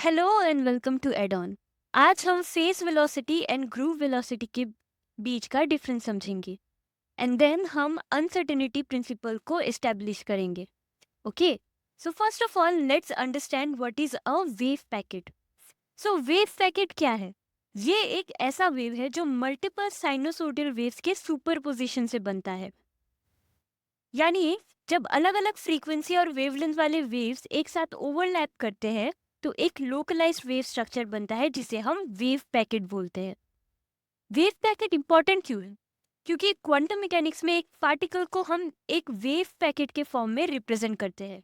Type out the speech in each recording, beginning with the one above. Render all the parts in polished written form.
Hello and welcome to Adon. आज हम phase velocity and group velocity के बीच का डिफरेंस समझेंगे एंड देन हम अनसर्टेनिटी प्रिंसिपल को एस्टेब्लिश करेंगे। Okay, so first of all let's understand what is a wave packet. So wave packet क्या है? ये एक ऐसा वेव है जो मल्टीपल साइनोसोडियल वेव्स के सुपरपोजिशन से बनता है। यानी जब अलग अलग फ्रीक्वेंसी और वेवलेंथ वाले वेव्स एक साथ ओवरलैप करते हैं तो एक लोकलाइज्ड वेव स्ट्रक्चर बनता है जिसे हम वेव पैकेट बोलते हैं। वेव पैकेट इंपॉर्टेंट क्यों है? क्योंकि क्वांटम मैकेनिक्स में एक पार्टिकल को हम एक वेव पैकेट के फॉर्म में रिप्रेजेंट करते हैं।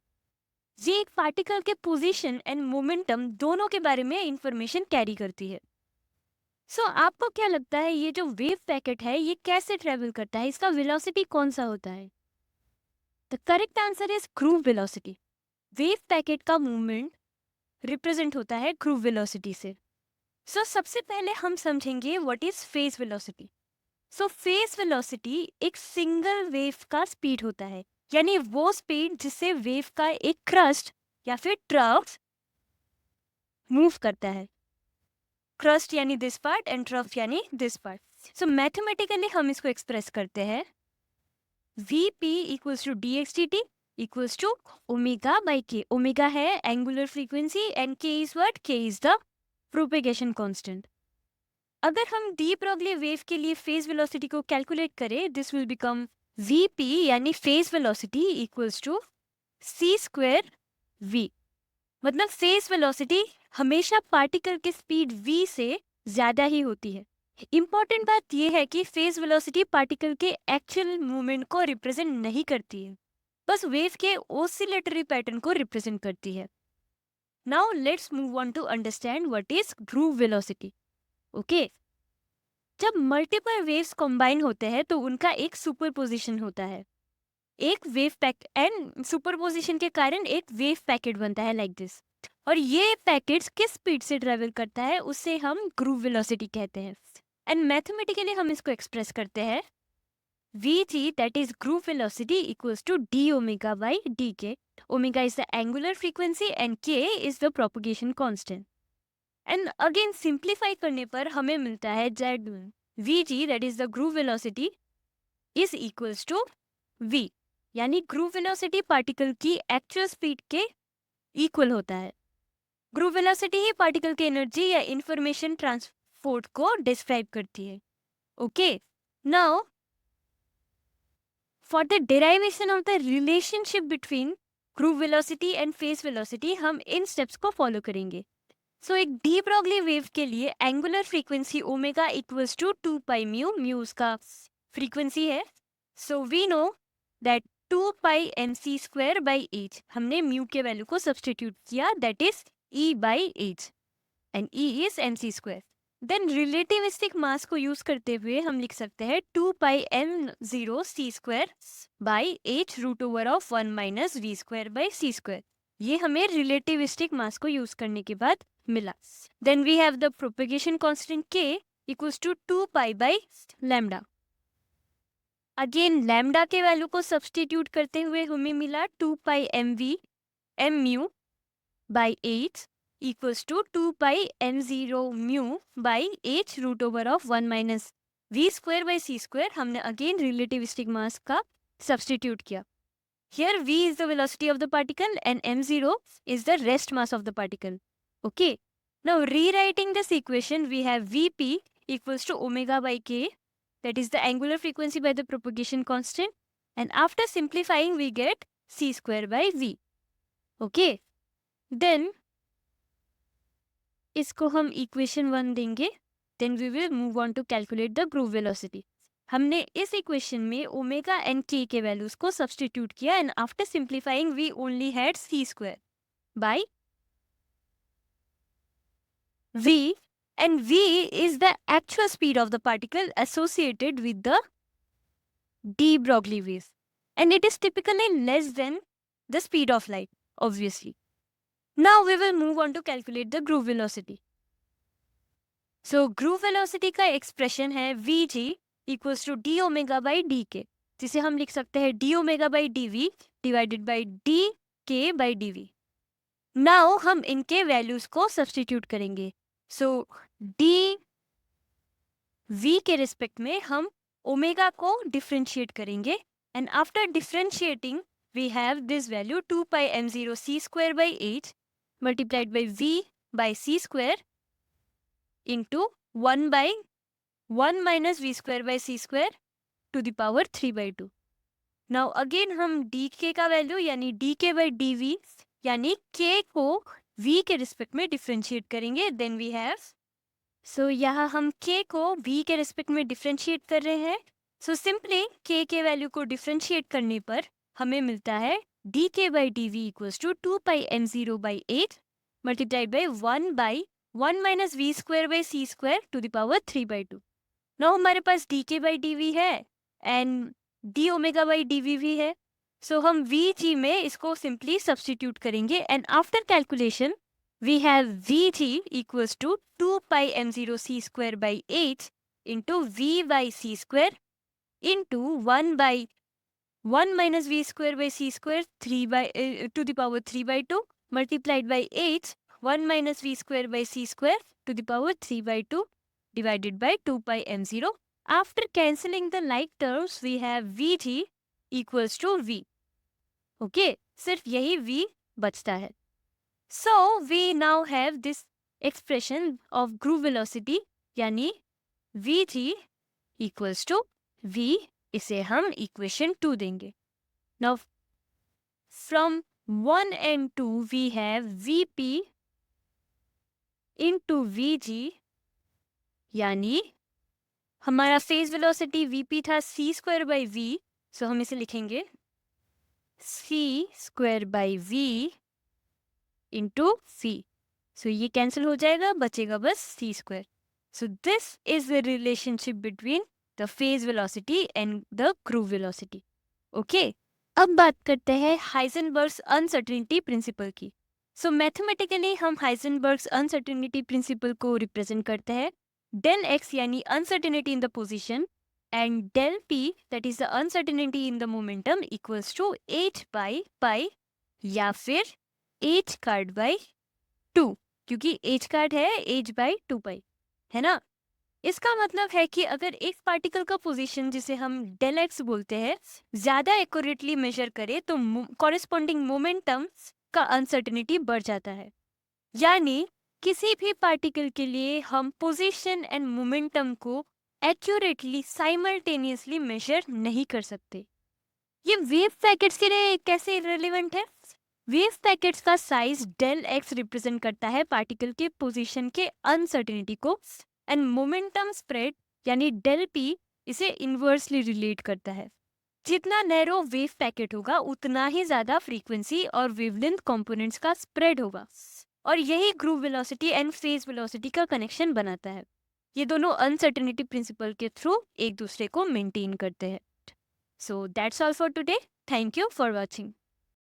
ये एक पार्टिकल के पोजीशन एंड मोमेंटम दोनों के बारे में इंफॉर्मेशन कैरी करती है। सो आपको क्या लगता है ये जो वेव पैकेट है ये कैसे ट्रेवल करता है? इसका वेलोसिटी कौन सा होता है? The correct answer is group velocity. Wave packet का मूवमेंट रिप्रेजेंट होता है क्रूव वेलोसिटी से। सो सबसे पहले हम समझेंगे what is phase velocity. So phase velocity एक सिंगल वेव का स्पीड होता है, यानी वो स्पीड जिससे वेव का एक क्रस्ट या फिर ट्रफ मूव करता है। क्रस्ट यानी दिस पार्ट एंड ट्रफ यानी दिस पार्ट। सो मैथमेटिकली हम इसको एक्सप्रेस करते हैं Vp equals to dxdt equals to omega by K. Omega है angular frequency and k is what? k is the propagation constant. अगर हम de Broglie wave के लिए फेज वेलोसिटी को कैलकुलेट करें दिस विल बिकम Vp यानी phase velocity equals to c square v। मतलब phase velocity हमेशा पार्टिकल के स्पीड v से ज्यादा ही होती है। इंपॉर्टेंट बात यह है कि फेज वेलोसिटी पार्टिकल के एक्चुअल मूवमेंट को रिप्रेजेंट नहीं करती है, बस वेव के ऑसिलेटरी पैटर्न को रिप्रेजेंट करती है। Now let's move on to understand what is group velocity. Okay, जब मल्टीपल वेव्स कंबाइन होते हैं तो उनका एक सुपरपोजिशन होता है। एक वेव पैकेट एंड सुपरपोजिशन के कारण एक वेव पैकेट बनता है लाइक दिस। और ये पैकेट्स किस स्पीड से ट्रेवल करता है उससे हम ग्रूव वेलोसिटी कहते हैं। एंड मैथमेटिकली हम इसको एक्सप्रेस करते हैं Vg that is groove velocity equals to d omega by dk. Omega is the angular frequency and k is the propagation constant. And again simplify करने पर हमें मिलता है z Vg that is the groove velocity is equals to v, यानी groove velocity particle की actual speed के equal होता है। ग्रूव वेलोसिटी ही पार्टिकल की एनर्जी या इंफॉर्मेशन ट्रांसपोर्ट को डिस्क्राइब करती है। Okay, now for the derivation of the relationship between groove velocity and face velocity हम इन स्टेप्स को फॉलो करेंगे। सो एक डी ब्रॉगली वेव के लिए angular frequency omega equals to 2 pi mu, mu उसका फ्रीक्वेंसी है। So we know that 2 pi m c square by h, हमने mu के वैल्यू को सब्सटीट्यूट किया, that is E by h and E is m c square. Then relativistic mass को use करते हुए हम लिख सकते हैं 2 pi M zero C square by h root over of 1 minus we square by C square. ये हमें relativistic mass को यूज करने के बाद मिला। Then we have the propagation constant k equals to 2 pi by lambda. Again lambda के value को substitute करते हुए हमें मिला 2 pi m v m mu by h equals to 2 pi M zero mu by h root over of 1 minus we square by C square. हमने again relativistic mass का substitute किया। Here v is the velocity of the particle and m0 is the rest mass of the particle. Okay. Now rewriting this equation we have Vp equals to omega by k, that is the angular frequency by the propagation constant, and after simplifying we get c square by v. Okay. Then इसको हम equation 1 देंगे, then we will move on to calculate the groove velocity. हमने इस equation में omega and के के values को substitute किया and after simplifying we only had C square by v, and v is the actual speed of the particle associated with the de Broglie wave, and it is typically less than the speed of light, obviously. Now we will move on to calculate the groove velocity. So groove velocity का expression है vg equals to D omega by D K, जिसे हम लिख सकते हैं D omega by D V divided by D K by D V. Now हम इनके values को सब्स्टिट्यूट करेंगे. सो डी वी के रिस्पेक्ट में हम ओमेगा को डिफ्रेंशिएट करेंगे, and after differentiating we have this value 2 pi m0 c square by 8 multiplied by v by c square into 1 by 1 minus v square by c square to the power 3 by 2. Now again हम dk का value यानी dk by dv यानी k को v के respect में differentiate करेंगे. Then we have, सो यहाँ हम k को v के रिस्पेक्ट में डिफ्रेंशिएट कर रहे हैं. सो सिंपली k के वैल्यू को डिफ्रेंशिएट करने पर हमें मिलता है dk by dv equals to 2 pi m0 by 8 multiplied by 1 by 1 minus we square by C square to the power 3 by 2. Now हमारे पास dk by dv है and D omega by D V भी है. So हम V G में इसको simply substitute करेंगे, and after calculation we have V G equals to 2 pi M zero C square by 8 into V by C square into 1 by 1 minus we square by C square 3 by to the power 3 by 2 multiplied by 8 1 minus we square by C square to the power 3 by 2 divided by 2 pi m0. After cancelling the like terms, we have Vg equals to V. Okay, सिर्फ यही V बचता है. So we now have this expression of groove velocity यानी Vg equals to V. इसे हम equation 2 देंगे. Now from 1 and 2 we have Vp into Vg यानी हमारा फेज वेलोसिटी वीपी था c square by v. So हम इसे लिखेंगे c square by v into v. So ये कैंसिल हो जाएगा, बचेगा बस c square. So this is the relationship between the phase velocity and the group velocity. Okay, अब बात करते हैं हाइजेनबर्ग्स अनसर्टेनिटी प्रिंसिपल की. सो मैथमेटिकली हम हाइजेनबर्ग्स अनसर्टेनिटी प्रिंसिपल को रिप्रेजेंट करते हैं del x यानी uncertainty in the position and del p that is the uncertainty in the momentum equals to h by pi या फिर h card by 2, क्योंकि h card है h by 2 pi, है ना. इसका मतलब है कि अगर एक पार्टिकल का पोजीशन जिसे हम del x बोलते हैं ज्यादा एक्यूरेटली मेजर करे तो कॉरेस्पॉन्डिंग मोमेंटम का अनसर्टेनिटी बढ़ जाता है. यानी किसी भी पार्टिकल के लिए हम पोजीशन एंड मोमेंटम को एक्यूरेटली साइमल्टेनियसली मेजर नहीं कर सकते. ये वेव पैकेट्स के लिए कैसे रिलेवेंट है? वेव पैकेट्स का साइज डेल एक्स रिप्रेजेंट करता है पार्टिकल के पोजीशन के अनसर्टेनिटी को, एंड मोमेंटम स्प्रेड यानी डेल पी इसे इन्वर्सली रिलेट करता है. जितना नैरो वेव पैकेट होगा उतना ही ज्यादा फ्रीक्वेंसी और वेवलेंथ कंपोनेंट्स का स्प्रेड होगा, और यही groove velocity and phase velocity का कनेक्शन बनाता है. ये दोनों अनसर्टेनिटी प्रिंसिपल के थ्रू एक दूसरे को मेंटेन करते हैं. So that's all for today. Thank you for watching.